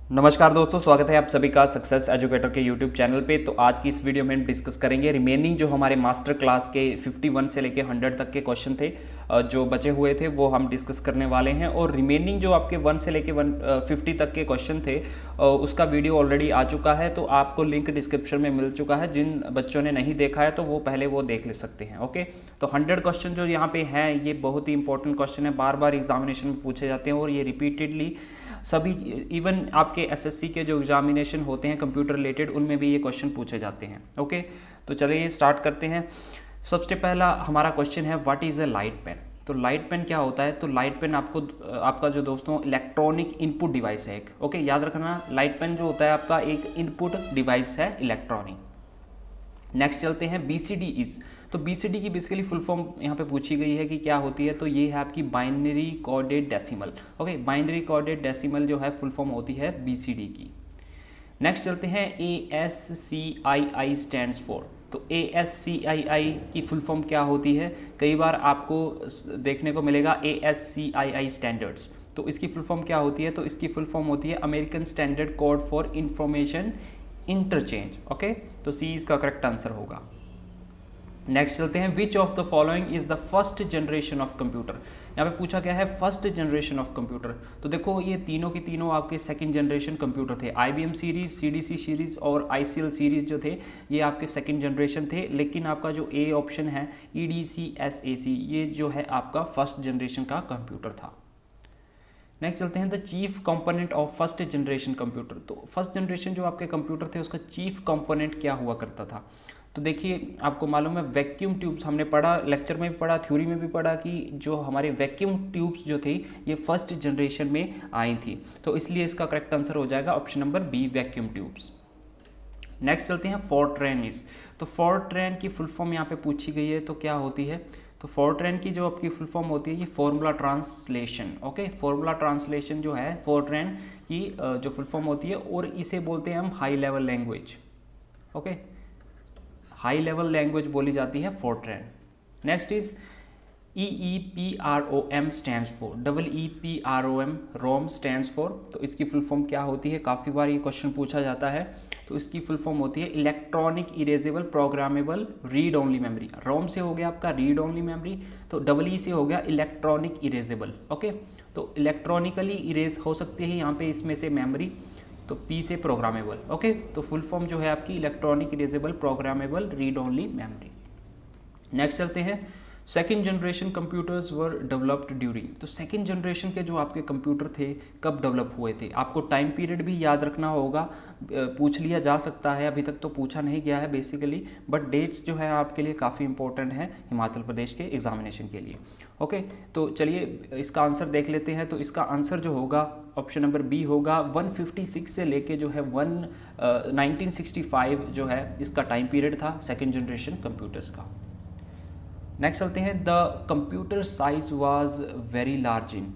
नमस्कार दोस्तों, स्वागत है आप सभी का सक्सेस एजुकेटर के यूट्यूब चैनल पे। तो आज की इस वीडियो में हम डिस्कस करेंगे रिमेनिंग जो हमारे मास्टर क्लास के 51 से लेके 100 तक के क्वेश्चन थे जो बचे हुए थे वो हम डिस्कस करने वाले हैं। और रिमेनिंग जो आपके 1 से लेके 150 तक के क्वेश्चन थे उसका वीडियो ऑलरेडी आ चुका है, तो आपको लिंक डिस्क्रिप्शन में मिल चुका है। जिन बच्चों ने नहीं देखा है तो वो पहले वो देख ले सकते हैं। ओके, तो 100 क्वेश्चन जो यहाँ पे हैं ये बहुत ही इंपॉर्टेंट क्वेश्चन है, बार बार एग्जामिनेशन में पूछे जाते हैं और ये रिपीटेडली सभी इवन आपके एसएससी के जो एग्जामिनेशन होते हैं कंप्यूटर रिलेटेड उनमें भी ये क्वेश्चन पूछे जाते हैं। ओके, तो चलिए स्टार्ट करते हैं। सबसे पहला हमारा क्वेश्चन है what is a light pen. तो लाइट पेन क्या होता है? तो लाइट पेन आपका जो दोस्तों इलेक्ट्रॉनिक इनपुट डिवाइस है एक। ओके, याद रखना लाइट पेन जो होता है आपका एक इनपुट डिवाइस है इलेक्ट्रॉनिक। नेक्स्ट चलते हैं बीसीडी इज। तो बीसीडी की बेसिकली फुल फॉर्म यहाँ पे पूछी गई है कि क्या होती है। तो ये है आपकी binary coded decimal. Okay, binary coded decimal जो है फुल फॉर्म होती है बीसीडी की। नेक्स्ट चलते हैं ASCII स्टैंड्स फॉर। तो ASCII की फुल फॉर्म क्या होती है? कई बार आपको देखने को मिलेगा ASCII स्टैंडर्ड्स। तो इसकी फुल फॉर्म क्या होती है? तो इसकी फुल फॉर्म होती है American standard code for information interchange. Okay, तो सी इसका करेक्ट आंसर होगा। नेक्स्ट चलते हैं which of the following is the first generation of computer. यहाँ पे पूछा गया है फर्स्ट जनरेशन ऑफ कंप्यूटर। तो देखो ये तीनों की तीनों आपके सेकंड जनरेशन कंप्यूटर थे। IBM सीरीज, CDC सीरीज और ICL सीरीज जो थे ये आपके सेकंड जनरेशन थे। लेकिन आपका जो ए ऑप्शन है EDC SAC ये जो है आपका फर्स्ट जनरेशन का कंप्यूटर था। नेक्स्ट चलते हैं the chief component of first generation computer. तो फर्स्ट जनरेशन जो आपके कंप्यूटर थे उसका चीफ कंपोनेंट क्या हुआ करता था? तो देखिए आपको मालूम है वैक्यूम ट्यूब्स, हमने पढ़ा लेक्चर में भी पढ़ा, थ्योरी में भी पढ़ा कि जो हमारे वैक्यूम ट्यूब्स जो थी ये फर्स्ट जनरेशन में आई थी। तो इसलिए इसका करेक्ट आंसर हो जाएगा option number B, vacuum tubes. Next चलते हैं फोर्ट्रैन इज। तो फोर्ट्रैन की फुल फॉर्म यहाँ पे पूछी गई है, तो क्या होती है? तो फोर्ट्रैन की जो आपकी फुल फॉर्म होती है ये formula translation. Okay, formula translation जो है फोर्ट्रैन की जो फुल फॉर्म होती है और इसे बोलते हैं हम high level language. Okay, high level language बोली जाती है Fortran. Next is EEPROM stands for. EEPROM Rome stands for. तो इसकी फुल फॉर्म क्या होती है? काफ़ी बार ये क्वेश्चन पूछा जाता है। तो इसकी फुल फॉर्म होती है electronic erasable programmable read only memory. ROM से हो गया आपका रीड ओनली मेमोरी, तो EE से हो गया इलेक्ट्रॉनिक इरेजेबल। ओके, तो इलेक्ट्रॉनिकली इरेज हो सकती है यहाँ पे इसमें से मेमोरी, तो P से प्रोग्रामेबल। ओके, तो फुल फॉर्म जो है आपकी electronic erasable programmable read only memory. Next चलते हैं second generation computers were developed during. तो सेकेंड जनरेशन के जो आपके कंप्यूटर थे कब डेवलप हुए थे? आपको टाइम पीरियड भी याद रखना होगा, पूछ लिया जा सकता है, अभी तक तो पूछा नहीं गया है बेसिकली, बट डेट्स जो है आपके लिए काफ़ी इंपॉर्टेंट है हिमाचल प्रदेश के एग्जामिनेशन के लिए। ओके, तो चलिए इसका आंसर देख लेते हैं। तो इसका आंसर जो होगा ऑप्शन नंबर बी होगा। 156 से लेके जो है 1965 जो है इसका टाइम पीरियड था सेकेंड जनरेशन कंप्यूटर्स का। नेक्स्ट चलते हैं the computer size was very large in.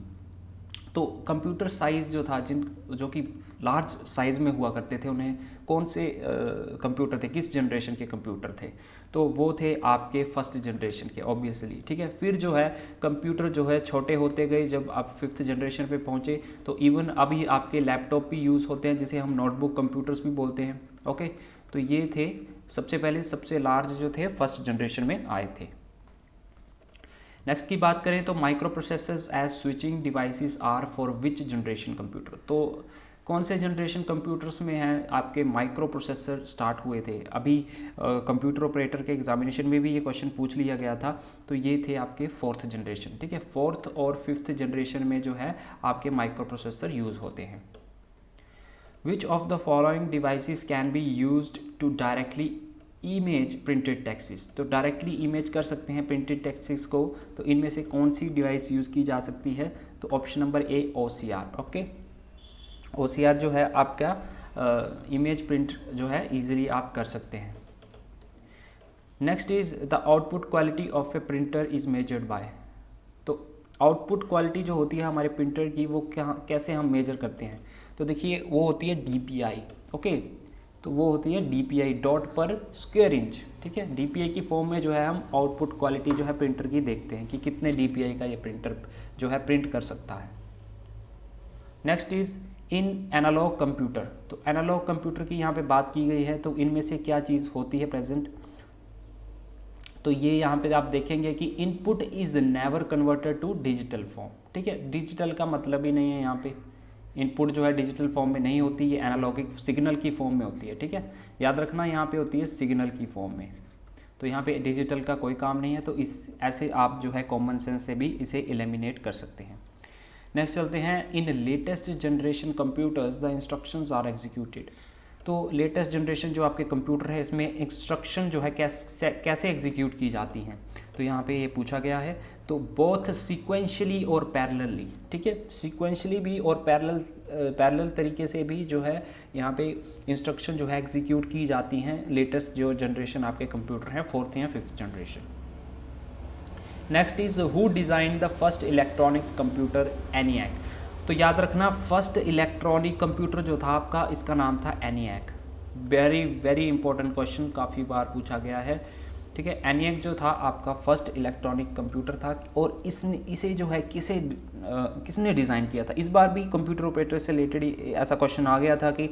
तो कंप्यूटर साइज जो था जो कि लार्ज साइज में हुआ करते थे उन्हें कौन से कंप्यूटर थे, किस जनरेशन के कंप्यूटर थे? तो वो थे आपके फर्स्ट जनरेशन के ऑब्वियसली। ठीक है, फिर जो है कंप्यूटर जो है छोटे होते गए, जब आप फिफ्थ जनरेशन पे पहुँचे तो इवन अभी आपके लैपटॉप भी यूज़ होते हैं जिसे हम नोटबुक कंप्यूटर्स भी बोलते हैं। ओके, तो ये थे सबसे पहले सबसे लार्ज जो थे फर्स्ट जनरेशन में आए थे। नेक्स्ट की बात करें तो microprocessors as switching devices are for which generation computer. तो कौन से जनरेशन कंप्यूटर्स में हैं आपके माइक्रो प्रोसेसर स्टार्ट हुए थे? अभी कंप्यूटर ऑपरेटर के एग्जामिनेशन में भी ये क्वेश्चन पूछ लिया गया था। तो ये थे आपके फोर्थ जनरेशन। ठीक है, फोर्थ और फिफ्थ जनरेशन में जो है आपके माइक्रो प्रोसेसर यूज़ होते हैं। Which of the following devices can be used to directly image printed texts. तो डायरेक्टली इमेज कर सकते हैं प्रिंटेड टेक्स्ट्स को, तो इनमें से कौन सी डिवाइस यूज़ की जा सकती है? तो option number A OCR। Okay, OCR जो है आपका इमेज प्रिंट जो है इजीली आप कर सकते हैं। Next is the output quality of A printer is measured by. तो आउटपुट क्वालिटी जो होती है हमारे प्रिंटर की वो कैसे हम मेजर करते हैं? तो देखिए वो होती है DPI। ओके, तो वो होती है DPI डॉट पर स्क्वायर इंच। ठीक है, DPI की फॉर्म में जो है हम आउटपुट क्वालिटी जो है प्रिंटर की देखते हैं कि कितने DPI का ये प्रिंटर जो है प्रिंट कर सकता है। Next is in analog computer, तो एनालॉग कंप्यूटर की यहाँ पे बात की गई है, तो इनमें से क्या चीज़ होती है प्रेजेंट, तो ये यहाँ पे आप देखेंगे कि input is never converted to digital form, ठीक है। डिजिटल का मतलब ही नहीं है यहाँ पे, इनपुट जो है डिजिटल फॉर्म में नहीं होती, ये एनालॉगिक सिग्नल की फॉर्म में होती है, ठीक है। याद रखना यहाँ पे होती है सिग्नल की फॉर्म में, तो यहाँ पे डिजिटल का कोई काम नहीं है, तो इस ऐसे आप जो है कॉमन सेंस से भी इसे एलिमिनेट कर सकते हैं। नेक्स्ट चलते हैं, in latest generation computers the instructions are executed, तो लेटेस्ट जनरेशन जो आपके कंप्यूटर है इसमें इंस्ट्रक्शन जो है कैसे एग्जीक्यूट की जाती हैं, तो यहाँ पे ये पूछा गया है, तो बोथ सीक्वेंशियली और पैरेलली, ठीक है। सीक्वेंशियली भी और पैरेलल तरीके से भी जो है यहाँ पे इंस्ट्रक्शन जो है एग्जीक्यूट की जाती हैं लेटेस्ट जो जनरेशन आपके कंप्यूटर हैं, 4th या 5th generation. Next is who design the first electronics computer, ENIAC, तो याद रखना फर्स्ट इलेक्ट्रॉनिक कंप्यूटर जो था आपका, इसका नाम था ENIAC। Very very important question, काफ़ी बार पूछा गया है, ठीक है। ENIAC जो था आपका फर्स्ट इलेक्ट्रॉनिक कंप्यूटर था, और इसे जो है किसने डिज़ाइन किया था। इस बार भी कंप्यूटर ऑपरेटर से रिलेटेड ऐसा क्वेश्चन आ गया था कि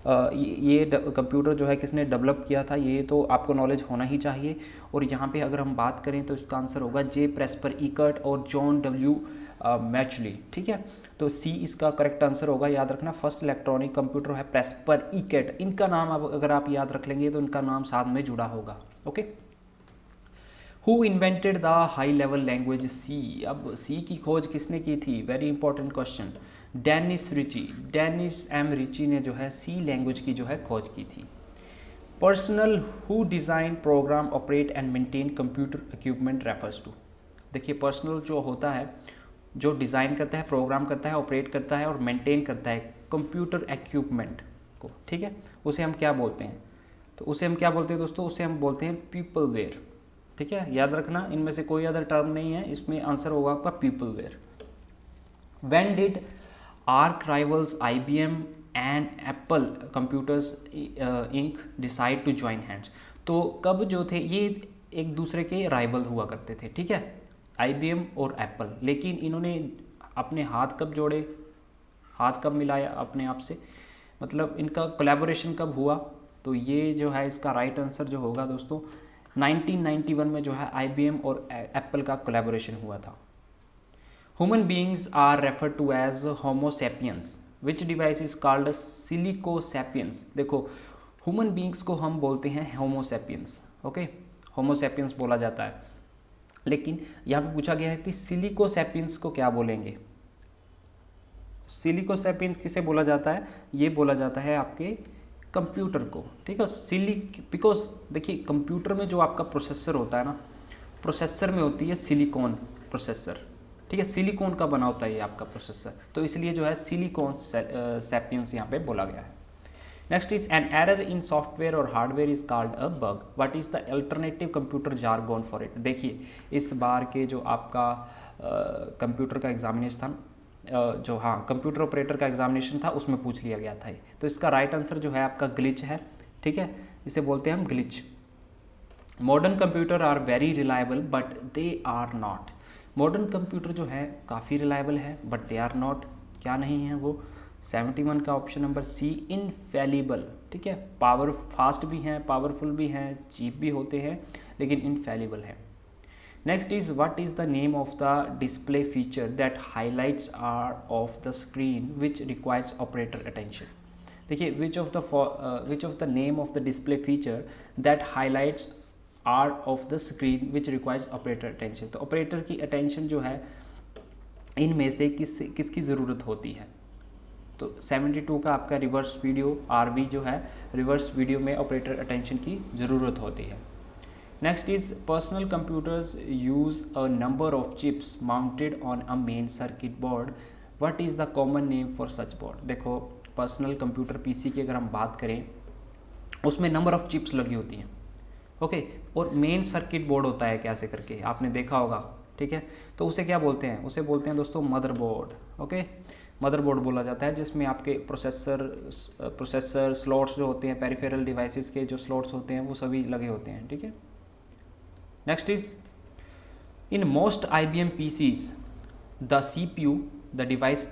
ये कंप्यूटर जो है किसने डेवलप किया था, ये तो आपको नॉलेज होना ही चाहिए। और यहाँ पे अगर हम बात करें तो इसका आंसर होगा J. प्रेस्पर इकर्ट और जॉन W. मैचली, ठीक है। तो C इसका करेक्ट आंसर होगा। याद रखना फर्स्ट इलेक्ट्रॉनिक कंप्यूटर है प्रेस्पर इकर्ट, इनका नाम अगर आप याद रख लेंगे तो इनका नाम साथ में जुड़ा होगा, okay. Who invented the high level language C, अब C की खोज किसने की थी, very important question, Dennis M. Ritchie ने जो है C लैंग्वेज की जो है खोज की थी। Personnel who design, program, operate and maintain computer equipment refers to, देखिए पर्सनल जो होता है, जो डिज़ाइन करता है, प्रोग्राम करता है, ऑपरेट करता है और मेंटेन करता है कंप्यूटर इक्विपमेंट को, ठीक है, उसे हम क्या बोलते हैं, तो उसे हम क्या बोलते हैं दोस्तों, उसे हम बोलते हैं पीपलवेयर, ठीक है। याद रखना इनमें से कोई अदर टर्म नहीं है, इसमें आंसर होगा आपका peopleware. When did arch rivals IBM and Apple computers Inc decide to join hands, तो कब जो थे ये एक दूसरे के राइवल हुआ करते थे, ठीक है, IBM और एप्पल, लेकिन इन्होंने अपने हाथ कब जोड़े, हाथ कब मिलाया अपने आप से, मतलब इनका कोलैबोरेशन कब हुआ, तो ये जो है इसका राइट आंसर जो होगा दोस्तों 1991 में जो है IBM और एप्पल का कोलैबोरेशन हुआ था। Human beings are referred to as homo sapiens, which device is called silico sapiens, देखो ह्यूमन बींग्स को हम बोलते हैं homo sapiens, okay, homo sapiens बोला जाता है, लेकिन यहाँ पे पूछा गया है कि सिलिको सैपियंस को क्या बोलेंगे। सिलिको सैपियंस किसे बोला जाता है, ये बोला जाता है आपके कंप्यूटर को, ठीक है। बिकॉज देखिए कंप्यूटर में जो आपका प्रोसेसर होता है ना, प्रोसेसर में होती है सिलिकॉन प्रोसेसर, ठीक है, सिलिकॉन का बना होता है ये आपका प्रोसेसर, तो इसलिए जो है सिलिकॉन सैपियंस यहाँ पे बोला गया है। Next is an error in software और hardware is called a bug, what is the alternative computer jargon for it, देखिए इस बार के जो आपका कंप्यूटर का एग्जामिनेशन था, जो हाँ कंप्यूटर ऑपरेटर का एग्जामिनेशन था उसमें पूछ लिया गया था ये, तो इसका राइट आंसर जो है आपका ग्लिच है, ठीक है, इसे बोलते हैं हम glitch. Modern computer are very reliable but they are not, modern computer जो है काफ़ी रिलायबल है बट दे आर नॉट, क्या नहीं है वो, 71 का ऑप्शन नंबर C, इनफैलिबल, ठीक है, पावर फास्ट भी हैं, पावरफुल भी हैं, चीप भी होते हैं, लेकिन इनफैलिबल है। Next is what is the name of the display feature that highlights are of the screen which requires operator attention, देखिए which of the name of the display feature that highlights are of the screen which requires operator attention, तो operator की attention जो है इनमें से किसकी ज़रूरत होती है, तो 72 का आपका रिवर्स वीडियो RV जो है, रिवर्स वीडियो में ऑपरेटर अटेंशन की ज़रूरत होती है। Next is personal computers use a number of chips mounted on a main circuit board, what is the common name for such board, देखो पर्सनल कंप्यूटर PC की अगर हम बात करें उसमें नंबर ऑफ चिप्स लगी होती हैं, ओके, और मेन सर्किट बोर्ड होता है कैसे करके आपने देखा होगा, ठीक है, तो उसे क्या बोलते हैं, उसे बोलते हैं दोस्तों मदरबोर्ड, ओके, मदरबोर्ड बोला जाता है, जिसमें आपके प्रोसेसर स्लॉट्स जो होते हैं, पेरिफेरल डिवाइसेस के जो स्लॉट्स होते हैं वो सभी लगे होते हैं, ठीक है। Next is in most IBM PCs the CPU the device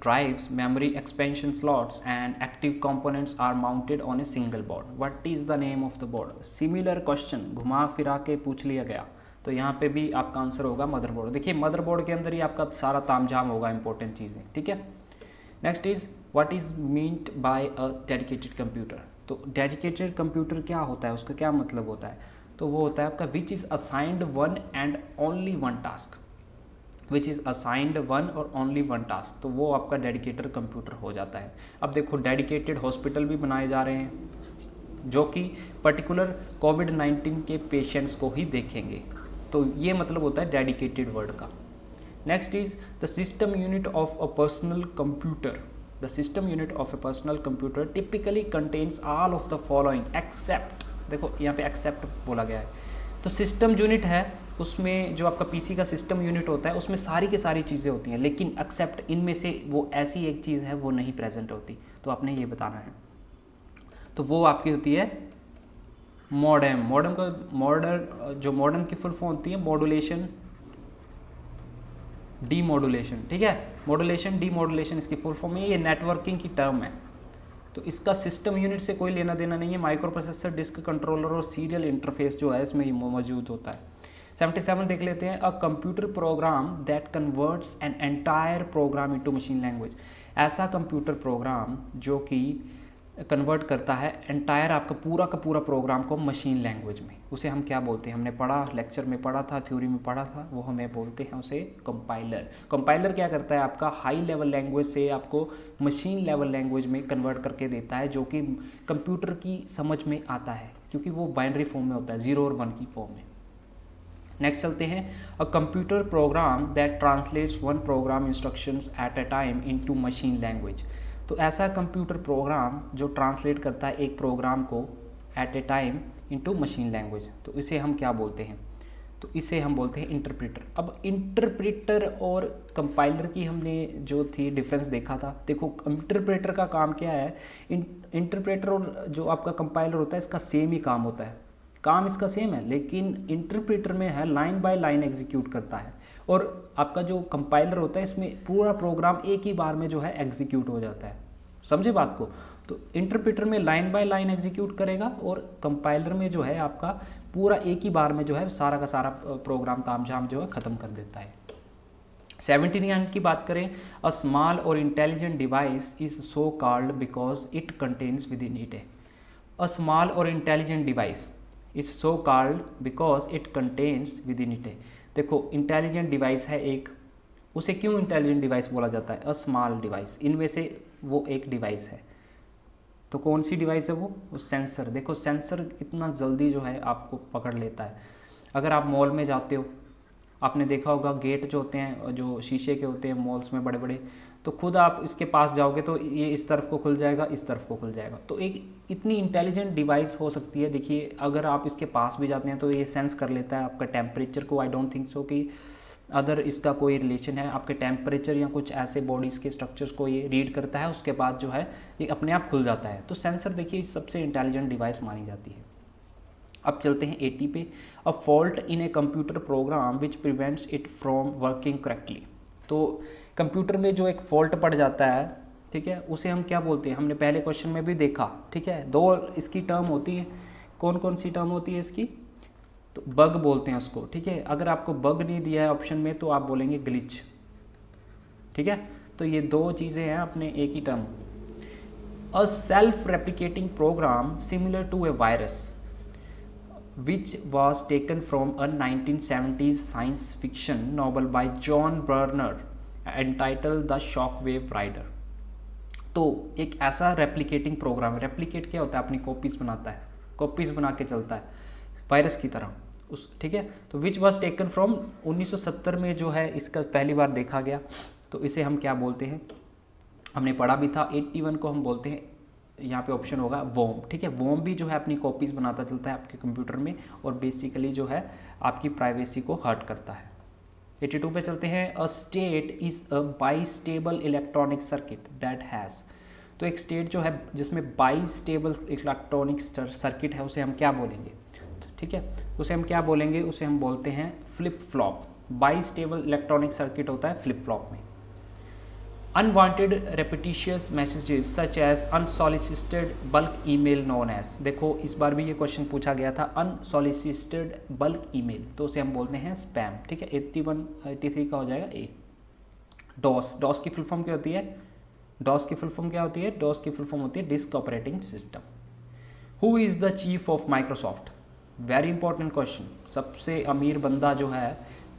drives, memory expansion slots and active components are mounted on a single board. What is the name of the board? Similar question घुमा फिरा के पूछ लिया गया, तो यहाँ पे भी आपका आंसर होगा मदरबोर्ड। देखिए मदरबोर्ड के अंदर ही आपका सारा तामझाम होगा, इंपॉर्टेंट चीज़ें, ठीक है। Next is what is meant by a dedicated computer. तो डेडिकेटेड कंप्यूटर क्या होता है, उसका क्या मतलब होता है? तो वो होता है आपका which is assigned one and only one task, which is assigned one और ओनली वन टास्क, तो वो आपका डेडिकेटेड कंप्यूटर हो जाता है। अब देखो डेडिकेटेड हॉस्पिटल भी बनाए जा रहे हैं जो कि पर्टिकुलर कोविड-19 के पेशेंट्स को ही देखेंगे, तो ये मतलब होता है डेडिकेटेड वर्ड का। Next is the system unit of a personal computer. The system unit of a personal computer typically contains all of the following except, देखो यहाँ पे एक्सेप्ट बोला गया है, तो सिस्टम यूनिट है उसमें जो आपका पीसी का सिस्टम यूनिट होता है उसमें सारी की सारी चीज़ें होती हैं, लेकिन एक्सेप्ट इनमें से वो ऐसी एक चीज़ है वो नहीं प्रेजेंट होती, तो आपने ये बताना है। तो वो आपकी होती है मॉडेम। मॉडेम का जो मॉडेम की फुल फॉर्म होती है मॉड्यूलेशन डीमॉड्यूलेशन, ठीक है। मॉड्यूलेशन डीमॉड्यूलेशन इसकी फुल फॉर्म है, ये नेटवर्किंग की टर्म है, तो इसका सिस्टम यूनिट से कोई लेना देना नहीं है। माइक्रो प्रोसेसर, डिस्क कंट्रोलर और सीरियल इंटरफेस जो है इसमें मौजूद होता है। 77 देख लेते हैं। A computer program that converts an entire programme into machine language. ऐसा कंप्यूटर प्रोग्राम जो कि कन्वर्ट करता है एंटायर आपका पूरा का पूरा प्रोग्राम को मशीन लैंग्वेज में, उसे हम क्या बोलते हैं? हमने पढ़ा, लेक्चर में पढ़ा था, थ्योरी में पढ़ा था, वो हमें बोलते हैं उसे कंपाइलर। कंपाइलर क्या करता है? आपका हाई लेवल लैंग्वेज से आपको मशीन लेवल लैंग्वेज में कन्वर्ट करके देता है, जो कि कंप्यूटर की समझ में आता है, क्योंकि वो बाइनरी फॉर्म में होता है, 0 और 1 की फॉर्म में। नेक्स्ट चलते हैं। A computer program that translates one program instructions at a time into machine language. तो ऐसा कंप्यूटर प्रोग्राम जो ट्रांसलेट करता है एक प्रोग्राम को at a time into machine language, तो इसे हम क्या बोलते हैं? तो इसे हम बोलते हैं इंटरप्रेटर। अब इंटरप्रेटर और कंपाइलर की हमने जो थी डिफरेंस देखा था। देखो इंटरप्रेटर का काम क्या है, इंटरप्रेटर और जो आपका कंपाइलर होता है इसका सेम ही काम होता है, काम इसका सेम है, लेकिन इंटरप्रेटर में है लाइन बाय लाइन एग्जीक्यूट करता है, और आपका जो कंपाइलर होता है इसमें पूरा प्रोग्राम एक ही बार में जो है एग्जीक्यूट हो जाता है। समझे बात को? तो इंटरप्रेटर में लाइन बाय लाइन एग्जीक्यूट करेगा और कंपाइलर में जो है आपका पूरा एक ही बार में जो है सारा का सारा प्रोग्राम तामझाम जो है ख़त्म कर देता है। 79 की बात करें। अ स्मॉल और intelligent device is so called because it contains with in it. A small और intelligent device is so called because it contains with in it. देखो इंटेलिजेंट डिवाइस है एक, उसे क्यों इंटेलिजेंट डिवाइस बोला जाता है? अ स्मॉल डिवाइस, इनमें से वो एक डिवाइस है, तो कौन सी डिवाइस है वो सेंसर। देखो सेंसर कितना जल्दी जो है आपको पकड़ लेता है। अगर आप मॉल में जाते हो, आपने देखा होगा गेट जो होते हैं जो शीशे के होते हैं मॉल्स में बड़े बड़े, तो खुद आप इसके पास जाओगे तो ये इस तरफ को खुल जाएगा, इस तरफ को खुल जाएगा। तो एक इतनी इंटेलिजेंट डिवाइस हो सकती है। देखिए अगर आप इसके पास भी जाते हैं तो ये सेंस कर लेता है आपका टेम्परेचर को। आई डोंट थिंक सो कि अदर इसका कोई रिलेशन है। आपके टेम्परेचर या कुछ ऐसे बॉडीज़ के स्ट्रक्चर्स को ये रीड करता है, उसके बाद जो है ये अपने आप खुल जाता है। तो सेंसर देखिए सबसे इंटेलिजेंट डिवाइस मानी जाती है। अब चलते हैं 80 पे। A fault in a computer program which prevents it from working correctly. तो कंप्यूटर में जो एक फॉल्ट पड़ जाता है, ठीक है, उसे हम क्या बोलते हैं? हमने पहले क्वेश्चन में भी देखा, ठीक है, 2 इसकी टर्म होती है। कौन कौन सी टर्म होती है इसकी? तो बग बोलते हैं उसको, ठीक है। अगर आपको बग नहीं दिया है ऑप्शन में तो आप बोलेंगे ग्लिच, ठीक है। तो ये 2 चीज़ें हैं अपने एक ही term. A self replicating program similar to a virus which was taken from a 1970s science fiction novel by John Brunner entitled the Shockwave Rider. तो एक ऐसा रेप्लिकेटिंग प्रोग्राम, रेप्लिकेट क्या होता है? अपनी कॉपीज़ बनाता है, कॉपीज़ बना के चलता है वायरस की तरह उस, ठीक है। तो विच वॉज टेकन फ्रॉम 1970 में जो है इसका पहली बार देखा गया, तो इसे हम क्या बोलते हैं? हमने पढ़ा भी था। 81 को हम बोलते हैं, यहाँ पे ऑप्शन होगा वोम, ठीक है। वोम भी जो है अपनी कॉपीज़ बनाता चलता है आपके कंप्यूटर में और बेसिकली जो है आपकी प्राइवेसी को हर्ट करता है। 82 पे चलते हैं। A state is a bistable electronic circuit that has. तो एक स्टेट जो है जिसमें बाईस्टेबल इलेक्ट्रॉनिक सर्किट है उसे हम क्या बोलेंगे? ठीक है, उसे हम क्या बोलेंगे? उसे हम बोलते हैं flip flop. Bistable electronic circuit होता है फ्लिप फ्लॉप में। Unwanted repetitious messages such as unsolicited bulk email known as, देखो इस बार भी ये क्वेश्चन पूछा गया था, अनसॉलिसिटेड बल्क ईमेल तो उसे हम बोलते हैं स्पैम, ठीक है। 83 का हो जाएगा ए। डॉस की फुल फॉर्म क्या होती है? डॉस की फुल फॉर्म क्या होती है? डॉस की फुल फॉर्म होती है disk operating system. Who is the chief of Microsoft? Very important question. सबसे अमीर बंदा जो है,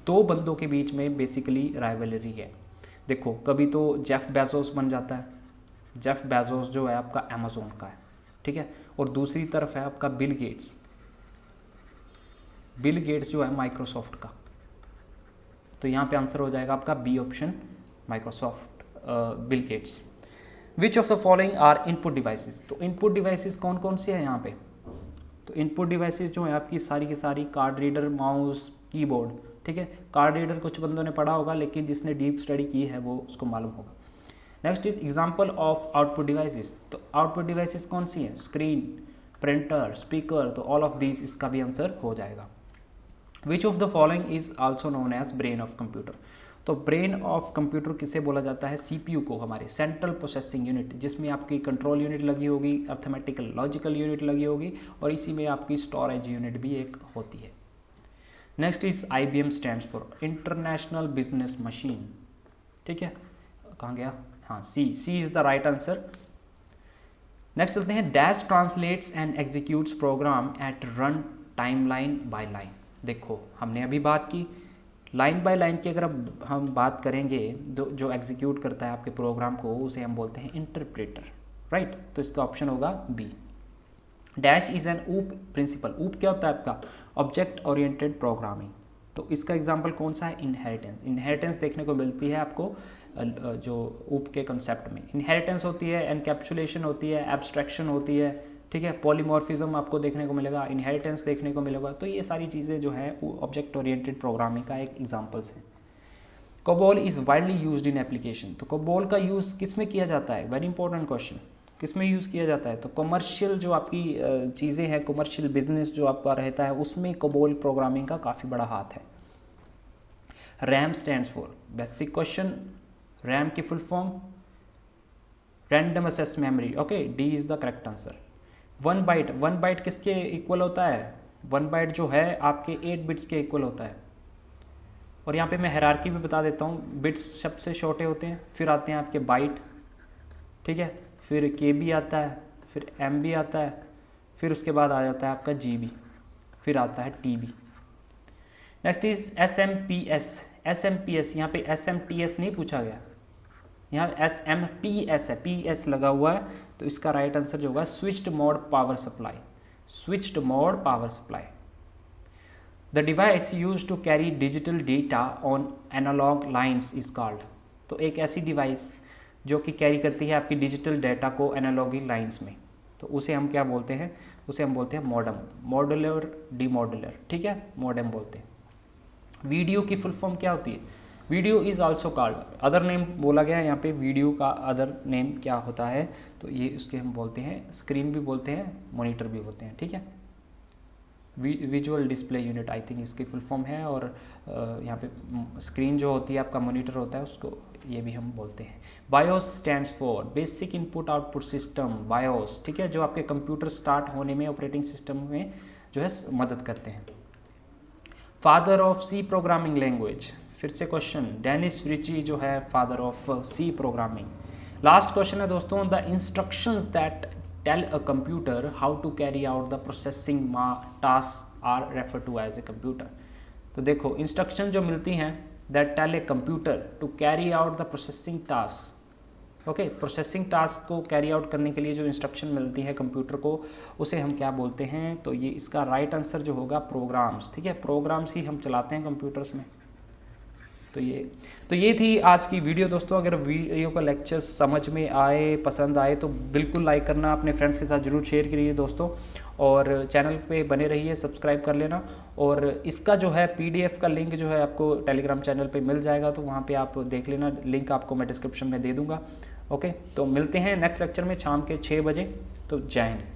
दो बंदों के बीच में बेसिकली राइवलरी है। देखो कभी तो जेफ बेजोस बन जाता है, जेफ बेजोस जो है आपका अमेजोन का है, ठीक है, और दूसरी तरफ है आपका बिल गेट्स, बिल गेट्स जो है माइक्रोसॉफ्ट का। तो यहाँ पे आंसर हो जाएगा आपका B option, Microsoft Bill Gates. Which of the following are input devices? तो इनपुट डिवाइसेस कौन कौन से हैं यहाँ पे? तो इनपुट डिवाइसेस जो है आपकी सारी की सारी कार्ड रीडर, माउस, कीबोर्ड, ठीक है। कार्ड रीडर कुछ बंदों ने पढ़ा होगा, लेकिन जिसने डीप स्टडी की है वो उसको मालूम होगा। Next is example of output devices. तो आउटपुट डिवाइसेस कौन सी हैं? स्क्रीन, प्रिंटर, स्पीकर, तो ऑल ऑफ दीज इसका भी आंसर हो जाएगा। Which of the following is also known as brain of computer? तो ब्रेन ऑफ कंप्यूटर किसे बोला जाता है? सीपीयू को, हमारे सेंट्रल प्रोसेसिंग यूनिट, जिसमें आपकी कंट्रोल यूनिट लगी होगी, अर्थमेटिकल लॉजिकल यूनिट लगी होगी, और इसी में आपकी स्टोरेज यूनिट भी एक होती है। Next is IBM stands for international business machine, ठीक है। कहाँ गया? हाँ, C is the right answer. Next चलते हैं, dash translates and executes program at run time line by line. देखो हमने अभी बात की लाइन बाय लाइन की, अगर अब हम बात करेंगे जो एग्जीक्यूट करता है आपके प्रोग्राम को, उसे हम बोलते हैं इंटरप्रेटर, राइट। तो इसका ऑप्शन होगा बी। डैश इज एन ऊप प्रिंसिपल। ऊप क्या होता है आपका? Object oriented programming. तो इसका एग्जांपल कौन सा है? इनहेरिटेंस। इनहेरिटेंस देखने को मिलती है आपको जो ऊप के कंसेप्ट में। इनहेरिटेंस होती है, एनकैप्सुलेशन होती है, एब्स्ट्रैक्शन होती है, ठीक है, पॉलीमॉर्फिज्म आपको देखने को मिलेगा, इनहेरिटेंस देखने को मिलेगा। तो ये सारी चीज़ें जो है ऑब्जेक्ट ओरिएंटेड प्रोग्रामिंग का एक एग्जाम्पल्स है। COBOL is widely used in application. तो कोबोल का यूज़ किस में किया जाता है? Very important question. किस में यूज़ किया जाता है? तो कमर्शियल जो आपकी चीज़ें हैं, कमर्शियल बिजनेस जो आपका रहता है, उसमें कोबोल प्रोग्रामिंग का काफ़ी बड़ा हाथ है। RAM stands for, basic question, RAM की full form random access memory, okay, D is the correct answer. 1 byte किसके इक्वल होता है? 1 बाइट जो है आपके 8 बिट्स के इक्वल होता है। और यहाँ पे मैं हायरार्की भी बता देता हूँ, बिट्स सबसे छोटे होते हैं, फिर आते हैं आपके बाइट, ठीक है, फिर KB आता है, फिर MB आता है, फिर उसके बाद आ जाता है आपका GB, फिर आता है TB। Next is SMPS। यहाँ पे SMTS नहीं पूछा गया, यहाँ SMPS है, PS लगा हुआ है। तो इसका राइट आंसर जो होगा switched mode power supply, switched mode power supply. The device use to carry digital data on analog lines is called. तो एक ऐसी डिवाइस जो कि कैरी करती है आपकी डिजिटल डाटा को एनालॉगी लाइंस में, तो उसे हम क्या बोलते हैं? उसे हम बोलते हैं मॉडम, मॉडुलर डीमॉडुलर, ठीक है, मॉडम बोलते हैं। वीडियो की फुल फॉर्म क्या होती है? Video is also called, other name बोला गया है यहाँ पे, वीडियो का अदर नेम क्या होता है? तो ये उसके हम बोलते हैं स्क्रीन भी बोलते हैं, मॉनिटर भी बोलते हैं, ठीक है। Visual display unit I think इसकी फुल फॉर्म है, और यहाँ पे स्क्रीन जो होती है आपका मॉनिटर होता है, उसको ये भी हम बोलते हैं। BIOS stands for basic input output system, BIOS, ठीक है, जो आपके कंप्यूटर स्टार्ट होने में, ऑपरेटिंग सिस्टम में जो है मदद करते हैं। Father of C programming language, फिर से क्वेश्चन, डेनिस रिची जो है father of C programming. Last question है दोस्तों, the instructions that tell a computer how to carry out the processing task are refer to as a computer. तो देखो instruction जो मिलती हैं that tell a computer to carry out the processing task, okay, processing task को carry out करने के लिए जो इंस्ट्रक्शन मिलती है कंप्यूटर को, उसे हम क्या बोलते हैं? तो ये इसका राइट आंसर जो होगा प्रोग्राम्स, ठीक है, प्रोग्राम्स ही हम चलाते हैं कंप्यूटर्स में। तो ये थी आज की वीडियो दोस्तों। अगर वीडियो का लेक्चर समझ में आए, पसंद आए, तो बिल्कुल लाइक करना, अपने फ्रेंड्स के साथ ज़रूर शेयर करिए दोस्तों, और चैनल पे बने रहिए, सब्सक्राइब कर लेना। और इसका जो है PDF का लिंक जो है आपको टेलीग्राम चैनल पे मिल जाएगा, तो वहाँ पे आप देख लेना, लिंक आपको मैं डिस्क्रिप्शन में दे दूँगा। ओके, तो मिलते हैं नेक्स्ट लेक्चर में शाम के 6 बजे। तो जय हिंद।